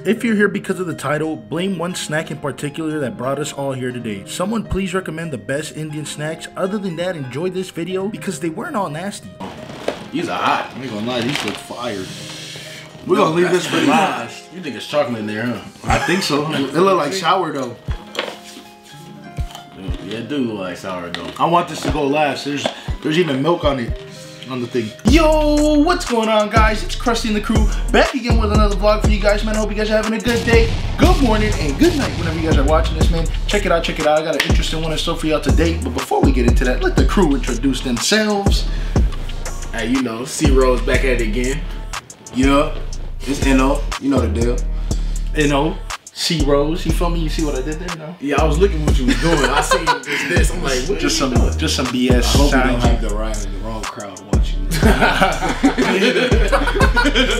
If you're here because of the title, blame one snack in particular that brought us all here today. Someone please recommend the best Indian snacks. Other than that, enjoy this video because they weren't all nasty. These are hot. I ain't gonna lie, these look fire. We're gonna leave this for last. You think it's chocolate in there, huh? I think so. It look like sour though. Yeah, it do look like sourdough. I want this to go last. There's even milk on it. On the thing. Yo, what's going on, guys? It's Krusty and the crew back again with another vlog for you guys, man. I hope you guys are having a good day, good morning, and good night whenever you guys are watching this, man. Check it out, check it out. I got an interesting one in store for y'all today. But before we get into that, let the crew introduce themselves. Hey, you know, C-Rose back at it again. Yeah, it's N.O. You know the deal. N.O. C-Rose, you feel me? You see what I did there, no? Yeah, I was looking what you was doing. I seen this. I'm like, what just some doing? BS. I hope you don't have the wrong crowd watching.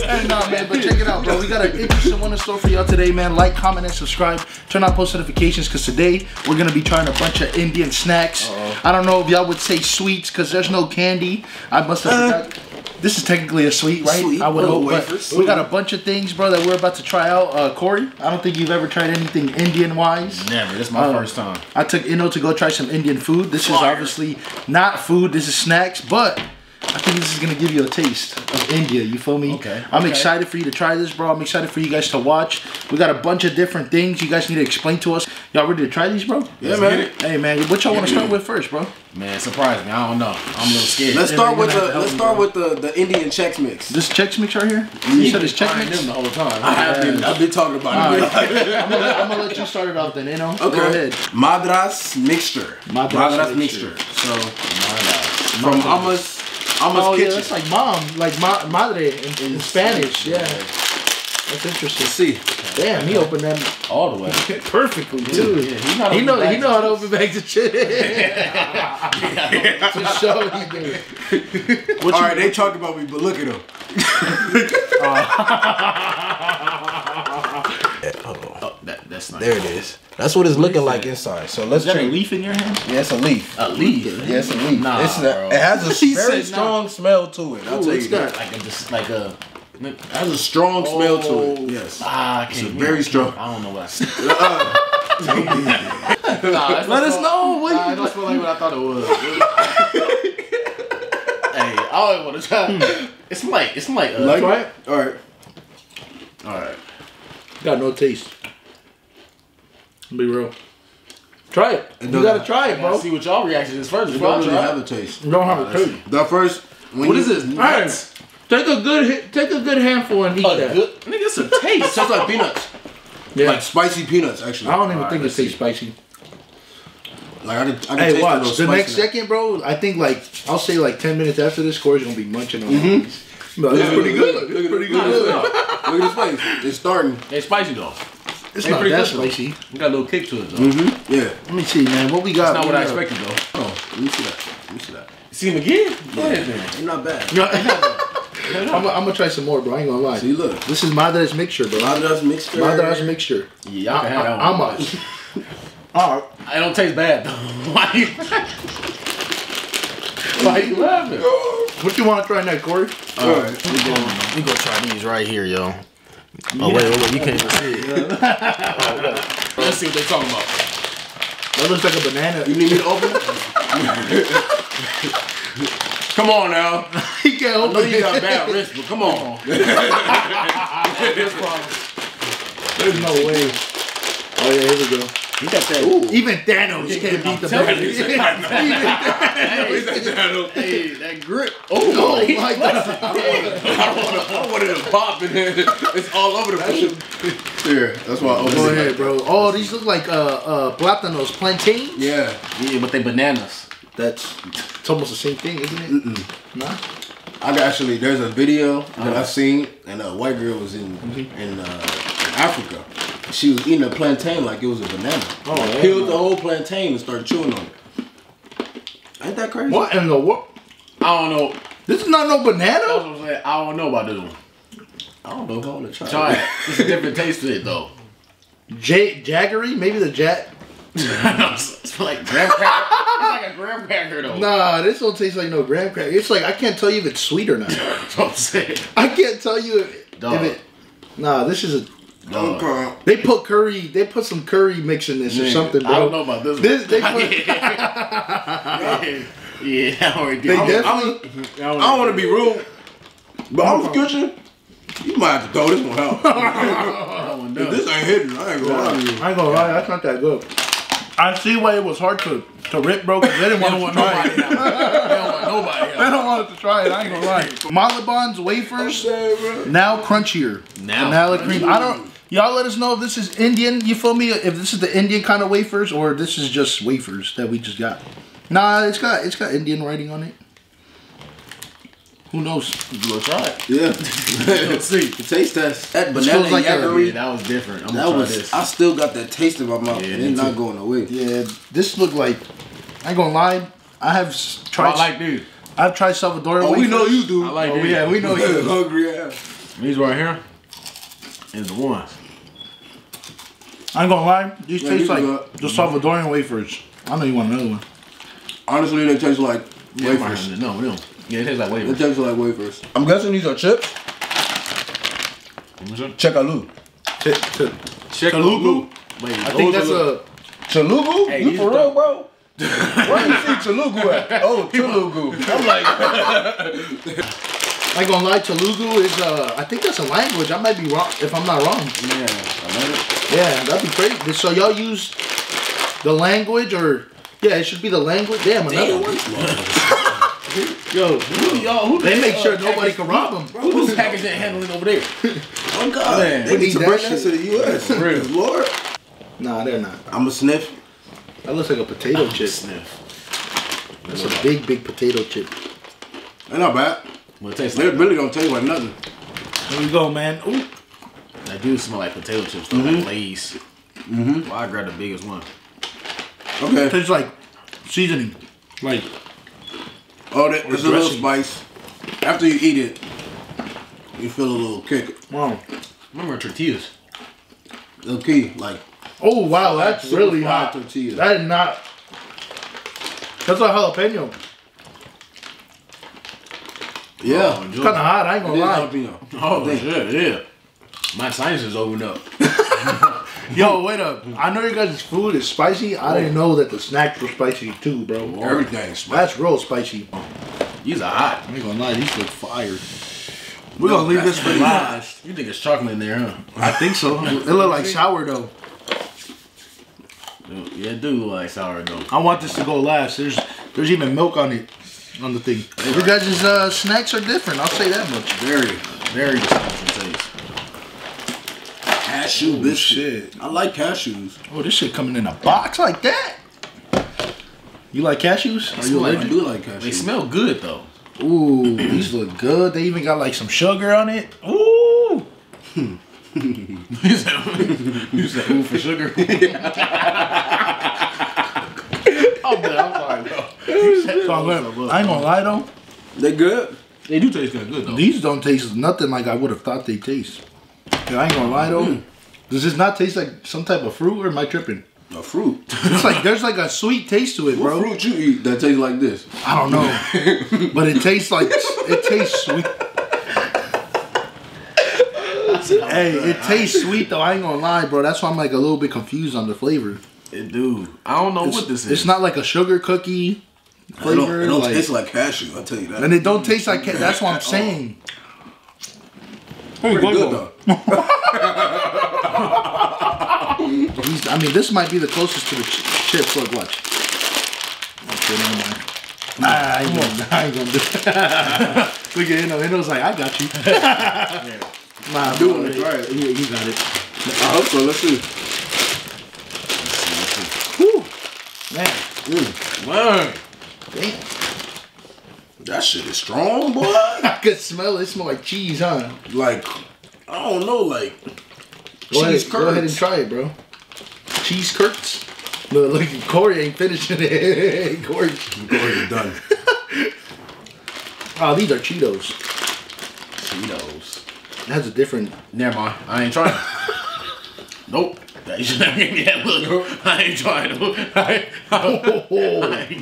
Hey, nah, man, but check it out, bro. We got an interesting one in store for y'all today, man. Like, comment, and subscribe. Turn on post notifications because today we're gonna be trying a bunch of Indian snacks. I don't know if y'all would say sweets because there's no candy. I must have forgot. This is technically a sweet, right? Sweet. I would hope. Wafers. But we got a bunch of things, bro, that we're about to try out. Corey, I don't think you've ever tried anything Indian-wise. Never. This is my first time. I took Inno to go try some Indian food. This is obviously not food. This is snacks, but I think this is gonna give you a taste of India. You feel me? Okay. I'm excited for you to try this, bro. I'm excited for you guys to watch. We got a bunch of different things you guys need to explain to us. Y'all ready to try these, bro? Yeah, man. Hey, man, what y'all want to start with first, bro? Man, surprise me. I don't know. I'm a little scared. Let's start with the Indian Chex Mix. This Chex Mix right here. You said it's Chex Mix. the whole time. I've been talking about it. I'm gonna let you start it off then, Inno. Okay. Go ahead. Madras mixture. Madras mixture. So from Alma's kitchen. Yeah, that's like mom, like madre in Spanish. Yeah. That's interesting. Let's see. Damn, he opened them all the way. perfectly too. Yeah, he know how to open bags of shit. For sure he do. Alright, they talk about me, but look at them. That's nice. There it is. That's what it's looking like inside. So let's Is that check. A leaf in your hand? Yeah, it's a leaf. A leaf? Yeah, it's a leaf. Nah, bro. It has a He very said strong smell to it. I'll tell you that. It has a strong smell to it. Yes. I can't. It's very strong. I don't know what I said. Let us know. I don't feel like what I thought it was. Hey, I always want to try. It's like try it? Alright. Got no taste. Be real. Try it. You gotta try it, bro. See what y'all reaction is first. You don't really have a taste. You don't have a taste. The first. What is this? Nuts. Take a good handful and eat that. Nigga, it's a taste. It tastes like peanuts. Yeah. Like spicy peanuts, actually. I don't even think it tastes spicy. Like I can Hey, taste watch. The next spice second, bro, I think I'll say 10 minutes after this, Corey's gonna be munching on these. Like, it's pretty good. It's pretty good. Look at this face. It's starting. It's spicy though. It's not that spicy. We got a little kick to it though. Yeah. Let me see, man. What we got? That's not what I expected though. Oh, let me see that. See him again? Go ahead, man. You're not bad. I'm gonna try some more, bro. I ain't gonna lie. See, look. This is Madras mixture, bro. Madras mixture. Madras mixture. Yeah, y'all can have that one. Alright. It don't taste bad though. Why you laughing? What you want to try next, Corey? Alright. We gonna try these right here, yo. Oh wait, you can't even see it. Let's see what they talking about. That looks like a banana. You need me to open it? Come on now. He can't I open know it. you got a bad wrist, but come on. There's no way. Oh yeah, here we go. You got that. Ooh. Even Thanos can't beat the banana. Hey, that grip. Oh my god. I don't want it to pop in there. It's all over the place. Here, that's why I opened it. Go ahead, bro. Oh, these look like plátanos, plantains. Yeah. Yeah, but they bananas. It's almost the same thing, isn't it? Nah. There's a video that I've seen, and a white girl was in Africa. She was eating a plantain like it was a banana. Oh, yeah. Peeled the whole plantain and started chewing on it. Ain't that crazy? What in the world? I don't know. This is not no banana? That's what I'm saying. I don't know about this one. I don't know if I want to try Try it. It's a different taste to it though. Jaggery? Maybe the It's like graham cracker. It's like a graham cracker though. Nah, this don't taste like no graham cracker. It's like I can't tell you if it's sweet or not. That's what I'm saying. I can't tell you if Dog. it. Nah, this is a They put curry. They put some curry mix in this or something, bro. I don't know about this. They put. Yeah, I already did. I don't want to be rude, but I was kitchen. You might have to throw this one out. If this ain't hidden, I ain't gonna lie to you. I ain't gonna lie, that's not that good. I see why it was hard to rip, bro, because they didn't want to try it. They don't want nobody. They don't want us to try it, I ain't gonna lie. Malibon's wafers, now crunchier. Vanilla cream. I don't, y'all let us know if this is Indian, you feel me? If this is the Indian kind of wafers or this is just wafers that we just got. Nah, it's got Indian writing on it. Who knows? You gonna try it? Yeah. Let's see. The taste test. That This banana feels like yakery. Yeah, that was different. I'm gonna try this. I still got that taste in my mouth. Yeah, and it's not going away. Yeah, this looked like, I ain't gonna lie, I have tried. I like these. I've tried Salvadorian Oh, wafers. we know you do. I like these. Yeah, we know you. Hungry ass. These right here is the ones. I ain't gonna lie, these Yeah, taste these like are the Salvadorian wafers. I know you want another one. Honestly, they taste like wafers. No, we don't. Yeah, it tastes like They wafers. taste like wafers. I'm guessing these are chips. Checkaloo. Chalugu? Wait, I think that's a. Chalugu? Hey, You these for don't- real, bro? Where you see Chalugu at? Oh, Chalugu. I'm like, I ain't gonna lie, Telugu is I think that's a language. I might be wrong if I'm not wrong. yeah, I love it. Yeah, that'd be great. So y'all use the language or it should be the language. Damn, another one. Yo, who they make sure nobody can rob them. Who's packaging and handling over there? Oh, God. Man, They we need need to that bring shit. that to the U.S. Real. Lord. Nah, they're not. I'm a sniff. That looks like a potato chip. Sniff. That's a big potato chip. They're not bad. What it tastes They like? really don't taste like nothing. Here we go, man. Ooh. They do smell like potato chips, though, like Lay's. Well, I grabbed the biggest one. Okay. Tastes like seasoning. Like, Oh, there's a little dressing. spice. After you eat it, you feel a little kick. wow. Remember tortillas? Little key, like Oh, wow, that's super really fried hot. tortilla. That is not. That's a jalapeno. yeah. It's kind of hot, I ain't It gonna is lie. jalapeno. Oh, shit, yeah. My science is opened up. Yo, wait up. I know your guys' food is spicy. I didn't know that the snacks were spicy too, bro. Everything's spicy. That's real spicy. These are hot. I ain't gonna lie, these look fire. We're gonna leave this for last. You think it's chocolate in there, huh? I think so. It look like sourdough. Yeah, it do look like sourdough. I want this to go last. There's even milk on it, on the thing. You guys' snacks are different. I'll say that much. Very. Very distinct taste. Cashew biscuit. Shit. I like cashews. Oh, this shit coming in a box like that. You like cashews? Are you I allergic? do like They cashews. smell good, though. Ooh, these look good. They even got like some sugar on it. Ooh. You said ooh for sugar? I'm sorry, bro. So I ain't gonna lie though. They good? They do taste good, though. These don't taste nothing like I would have thought they taste. Yeah, I ain't gonna lie though. Does this not taste like some type of fruit or am I tripping? A fruit. It's like there's like a sweet taste to it, What bro. fruit you eat that tastes like this? I don't know, but it tastes sweet. Hey, it tastes sweet though. I ain't gonna lie, bro. That's why I'm like a little bit confused on the flavor. It do. I don't know what this is. It's not like a sugar cookie flavor. It don't like, taste like cashew, I'll tell you that. and it don't taste like. That's what I'm saying. Pretty good though. I mean, this might be the closest to the chips. Look, watch. Okay, never mind. Nah, I ain't gonna do it. Look at him. It was like, I got you. Nah, I'm doing it, right. You got it. I hope so. Let's see. Whew. Man, Word. damn. That shit is strong, boy. I could smell it. It smells like cheese, huh? Like, I don't know, like Go cheese ahead, go ahead and curds. try it, bro. Cheese curds. Look, Corey ain't finishing it. Corey. Already done. Oh, these are Cheetos. Cheetos. It has a different. Never mind. I ain't trying. Nope. You should not give me that look. I ain't trying to. I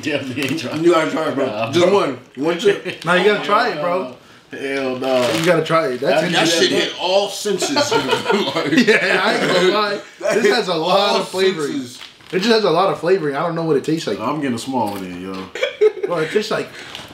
definitely ain't trying. You gotta try it, bro. Just one. One chip. Now you gotta try it, bro. Hell no. You gotta try it. That shit hit all senses. Yeah, I ain't gonna lie. This has a lot of flavoring. Senses. It just has a lot of flavoring. I don't know what it tastes like. I'm getting a small one in, yo. Bro, it tastes like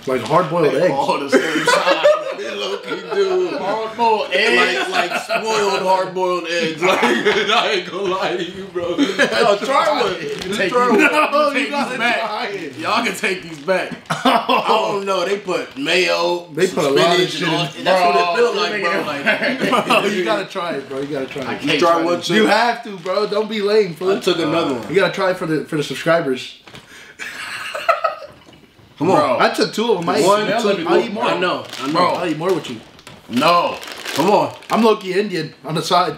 hard-boiled eggs. All the same size. Low-key, dude. Hard-boiled eggs. Like spoiled hard-boiled eggs. Like, I ain't gonna lie to you, bro. Yo, try one. Take Try one. No, take you gotta these back. try it. Y'all can take these back. I don't know. They put mayo. They put a lot of spinach, shit and all. in. That's what it feel like, bro. Like, Bro, you gotta try it, bro. You gotta try it. you try one. You have to, bro. Don't be lame, I fool. took another one. You gotta try it for the subscribers. Come on. I took 2 of them. I'll eat more. I know. Bro, I'll eat more with you. No. Come on. I'm low-key Indian on the side.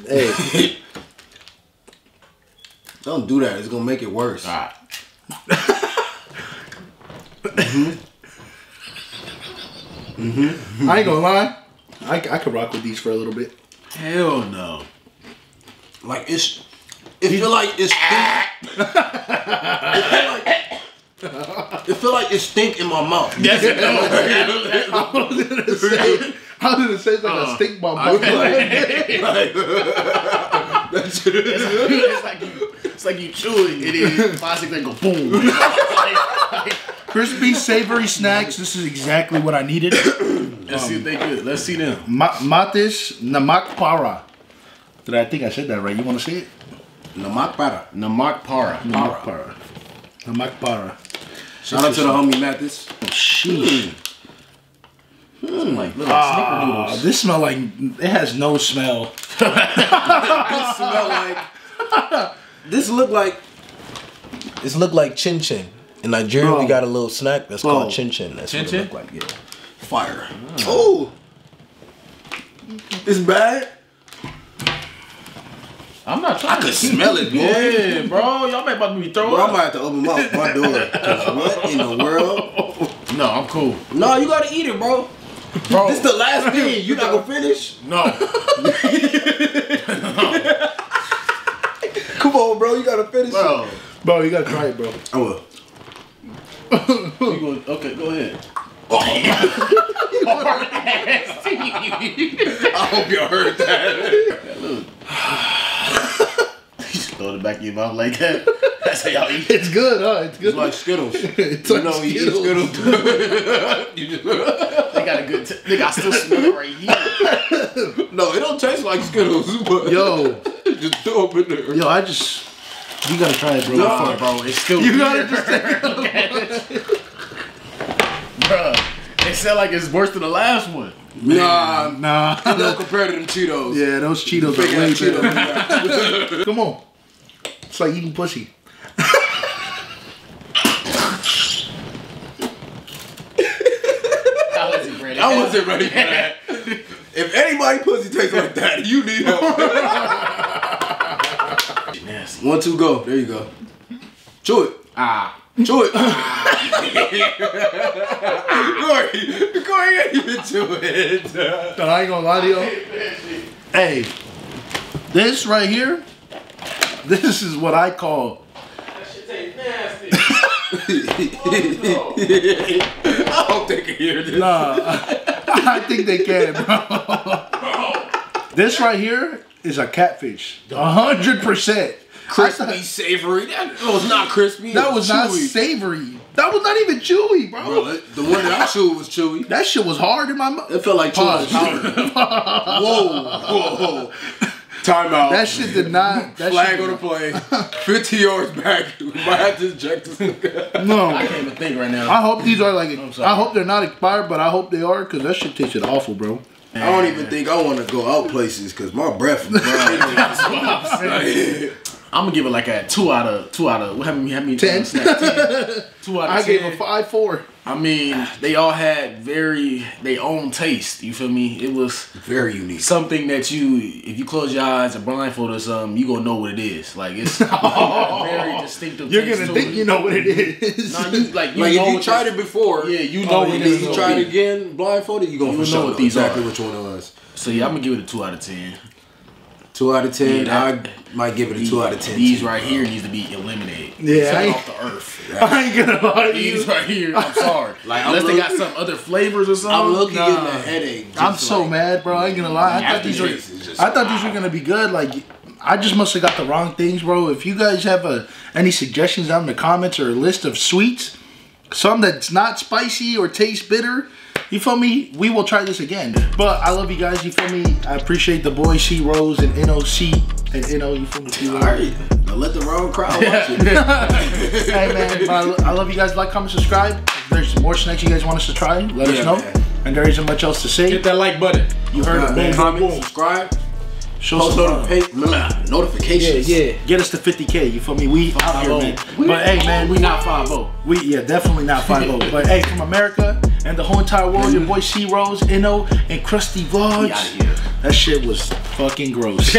Hey. Don't do that. It's gonna make it worse. All right. I ain't gonna lie. I could rock with these for a little bit. Hell no. Like it feel like it's it feel like it stink in my mouth. Yes, it I was gonna say it's like a stink bomb. It's like you chewing. It is plastic that go boom. Crispy, savory snacks. This is exactly what I needed. Let's see if they good. Let's see them. Matis Namak Para. I think I said that right? You want to say it? Namak para. Namak para. Namak Para. Namak Para. Shout out to the homie Mathis. Oh, sheesh. Like little snickerdoodles. This smell like it has no smell. This smell like. This look like chin chin. In Nigeria, we got a little snack that's called chin chin. That's what it look like. Yeah. Fire. Oh. It's bad. I'm not trying I could smell it, bro. Yeah, bro. Y'all may about to be throwing Bro, I up. might have to open my door. 'Cause what in the world? No, I'm cool. No, you gotta eat it, bro. Bro. This the last thing. You not gonna finish? No. Come on, bro. You gotta finish Bro. it. Bro, you gotta try it, bro. I will. Okay, go ahead. I hope y'all heard that. You just throw it back in your mouth like that. That's how y'all eat. It's good, huh? It's good. It's like Skittles. It's You like know, you eat Skittles. Skittles. You just- They got a good. Nigga, I still smell it right here. no, it don't taste like Skittles, but yo, just throw them in there. yo, you gotta try it, bro. Nah, bro, it's still. You here. gotta just take it. Bruh, it sound like it's worse than the last one. Nah. Don't compare to them Cheetos. Yeah, those Cheetos Big are way ass Cheetos. better. Come on. It's like eating pussy. I wasn't ready for that. If anybody pussy tastes like that, you need help. Nasty. 1, 2, go. There you go. Chew it. Chew it. Go ahead and chew it. No, I ain't gonna lie to you. Hey, this right here, this is what I call. That shit tastes nasty. I hope they can hear this. Nah, I think they can, bro. This right here is a catfish. 100%. Crispy, savory. That was not crispy. That was not chewy. savory. That was not even chewy, bro. Bro, the one that I chewed was chewy. That shit was hard in my mouth. It felt like chewing Pause. powder. Whoa. Time out. That shit did not. That Flag shit on the play. 50 yards back. We might have to eject this. No. I can't even think right now. I hope these are like. sorry. I hope they're not expired, but I hope they are because that shit tasted awful, bro. I don't even think I want to go out places because my breath is I'm gonna give it like a 2 out of how many 10? snacks? 10. 2 out of 10. I gave a 5.4. I mean, they all had their own taste. You feel me? It was very unique. something that if you close your eyes and blindfold or something, you gonna know what it is. Like it's a very distinctive. You're taste gonna to think it. you know what it is. Nah, you Like know if you what tried this- it before, Yeah, you know what and this then you is try gonna it be. again blindfolded, you gonna You for know sure what know these exactly are. which one it was. So yeah, I'm gonna give it a 2 out of 10. 2 2 out of 10. Yeah, I might give it a 2 out of 10. These right here needs to be eliminated. Yeah, Take it off the earth. I ain't gonna lie to you. These right here, I'm sorry. Like, Unless they got some other flavors or something. I'm looking getting a headache. I'm so mad, bro. I ain't gonna lie. I thought these were gonna be good. Like, I just must have got the wrong things, bro. If you guys have any suggestions down in the comments or a list of sweets, some that's not spicy or taste bitter, you feel me? We will try this again. But I love you guys, you feel me? I appreciate the boys, C Rose and NOC and NO, you feel me? Alright, don't let the wrong crowd watch it. Hey man, I love you guys. Like, comment, subscribe. If there's more snacks you guys want us to try, let us know. Man. And there isn't much else to say. Hit that like button. You heard it, man. Comment, subscribe. Show Post notifications. Yeah. Get us to 50K, you feel me? We out here, man. But hey, man. We not 5-0. Yeah, definitely not 5-0. But hey, from America and the whole entire world, your boy C Rose, NO, and Krusty Vlogs. We out of here. That shit was fucking gross.